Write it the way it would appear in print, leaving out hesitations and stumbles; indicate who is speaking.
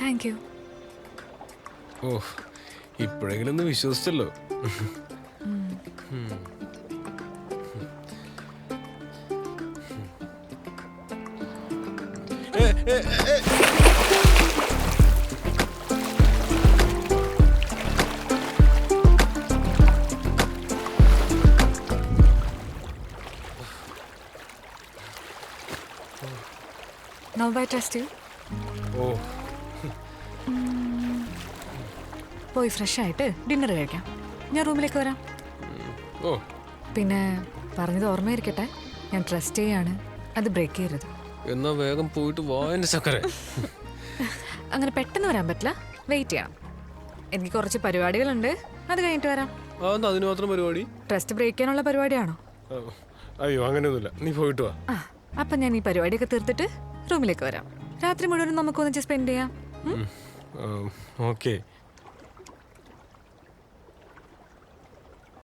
Speaker 1: Thank you.
Speaker 2: ഓ ഇപ്പോഴെങ്കിലും ഒന്ന് വിശ്വസിച്ചല്ലോ.
Speaker 1: Now I trust you.
Speaker 2: ഓ
Speaker 1: പോയി ഫ്രഷ് ആയിട്ട് ഡിന്നർ കഴിക്കാം. ഞാൻ റൂമിലേക്ക് വരാം.
Speaker 2: ഓ
Speaker 1: പിന്നെ പറഞ്ഞത് ഓർമ്മയിരിക്കട്ടെ, ഞാൻ ട്രസ്റ്റ് ചെയ്യാണ്, അത് ബ്രേക്ക് ചെയ്യരുത്.
Speaker 2: എന്നാ വേഗം പോയിട്ട് വാ എന്റെ ചക്കരെ.
Speaker 1: അങ്ങനെ പെട്ടെന്ന് വരാൻ പറ്റില്ല, വെയിറ്റ് ചെയ്യണം. എനിക്ക് കുറച്ച് പരിപാടികളുണ്ട്, അത് കഴിഞ്ഞിട്ട് വരാം.
Speaker 2: അതെന്താ അതിന് മാത്രം പരിപാടി?
Speaker 1: ട്രസ്റ്റ് ബ്രേക്ക് ചെയ്യാനുള്ള പരിപാടിയാണോ?
Speaker 2: അയ്യോ അങ്ങനെയൊന്നുമില്ല, നീ പോയിട്ട് വാ.
Speaker 1: ആ അപ്പം ഞാൻ ഈ പരിപാടിയൊക്കെ തീർത്തിട്ട് റൂമിലേക്ക് വരാം. രാത്രി മുഴുവൻ നമുക്ക് ഒന്നിച്ച് സ്പെൻഡ് ചെയ്യാം.
Speaker 2: ഓക്കെ.